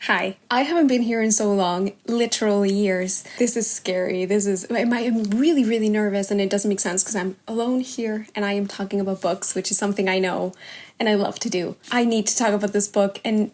Hi, I haven't been here in so long, literally years. This is scary. I'm really, really nervous, and it doesn't make sense because I'm alone here and I am talking about books, which is something I know and I love to do. I need to talk about this book and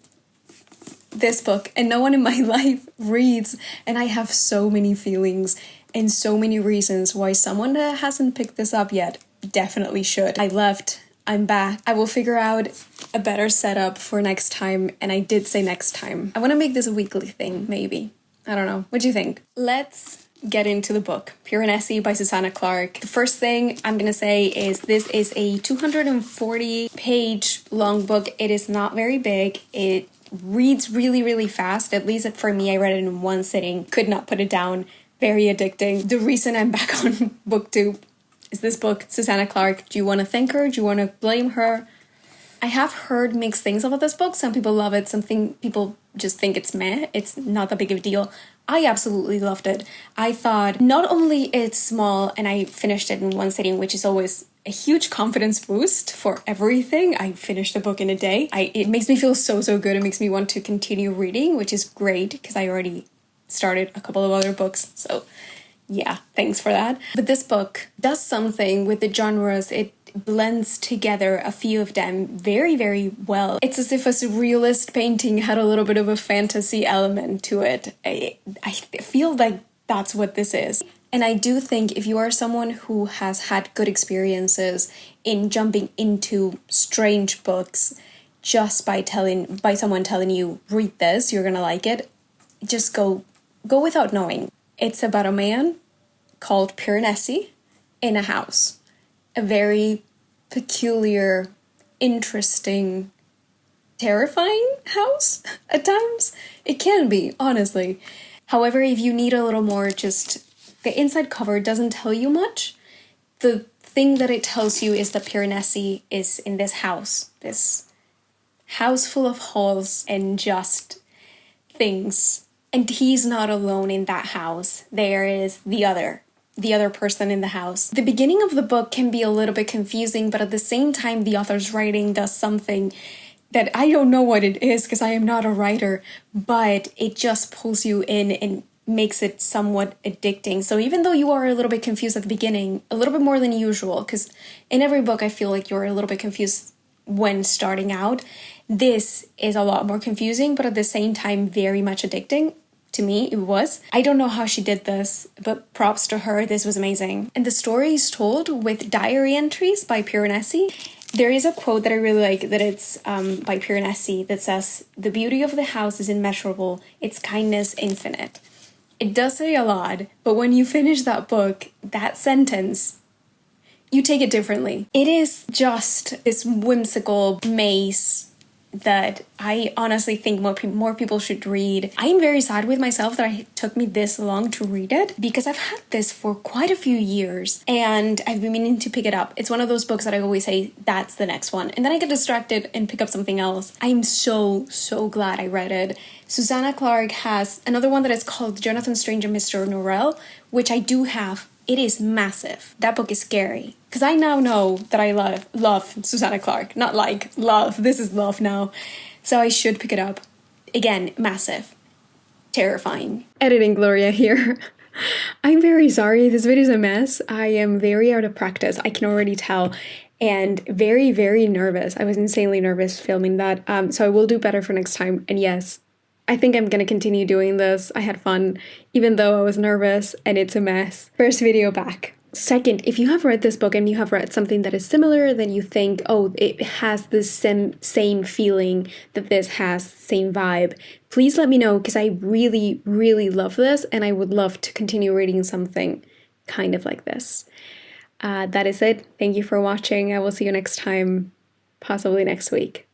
no one in my life reads, and I have so many feelings and so many reasons why someone that hasn't picked this up yet definitely should. I left. I'm back. I will figure out a better setup for next time, and I did say next time. I want to make this a weekly thing, maybe. I don't know. What do you think? Let's get into the book. Piranesi by Susanna Clarke. The first thing I'm gonna say is this is a 240-page long book. It is not very big. It reads really, really fast. At least for me, I read it in one sitting. Could not put it down. Very addicting. The reason I'm back on BookTube is this book, Susanna Clarke. Do you want to thank her? Do you want to blame her? I have heard mixed things about this book. Some people love it. Some people just think it's meh. It's not that big of a deal. I absolutely loved it. I thought not only it's small and I finished it in one sitting, which is always a huge confidence boost for everything. I finished the book in a day. It makes me feel so good. It makes me want to continue reading, which is great because I already started a couple of other books. So yeah, thanks for that. But this book does something with the genres. It blends together a few of them very, very well. It's as if a surrealist painting had a little bit of a fantasy element to it. I feel like that's what this is. And I do think if you are someone who has had good experiences in jumping into strange books just by someone telling you, read this, you're gonna like it, just go without knowing. It's about a man called Piranesi in a house. A very peculiar, interesting, terrifying house at times. It can be, honestly. However, if you need a little more, just the inside cover doesn't tell you much. The thing that it tells you is that Piranesi is in this house full of holes and just things. And he's not alone in that house. There is the other person in the house. The beginning of the book can be a little bit confusing, but at the same time, the author's writing does something that I don't know what it is because I am not a writer, but it just pulls you in and makes it somewhat addicting. So even though you are a little bit confused at the beginning, a little bit more than usual, because in every book I feel like you're a little bit confused when starting out, this is a lot more confusing, but at the same time very much addicting. To me, it was. I don't know how she did this, but props to her. This was amazing. And the story is told with diary entries by Piranesi. There is a quote that I really like that it's by Piranesi that says, "The beauty of the house is immeasurable, its kindness infinite." It does say a lot, but when you finish that book, that sentence, you take it differently. It is just this whimsical maze that I honestly think more people should read. I'm very sad with myself that it took me this long to read it because I've had this for quite a few years and I've been meaning to pick it up. It's one of those books that I always say, that's the next one. And then I get distracted and pick up something else. I'm so glad I read it. Susanna Clarke has another one that is called Jonathan Strange and Mr. Norrell, which I do have. It is massive. That book is scary. Because I now know that I love Susanna Clarke. Not like, love. This is love now. So I should pick it up. Again, massive. Terrifying. Editing Gloria here. I'm very sorry. This video is a mess. I am very out of practice. I can already tell. And very, very nervous. I was insanely nervous filming that. So I will do better for next time. And yes, I think I'm gonna continue doing this. I had fun, even though I was nervous and it's a mess. First video back. Second, if you have read this book and you have read something that is similar, then you think, oh, it has the same feeling that this has, same vibe, please let me know because I really, really love this and I would love to continue reading something kind of like this. That is it. Thank you for watching. I will see you next time, possibly next week.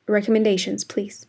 Recommendations, please.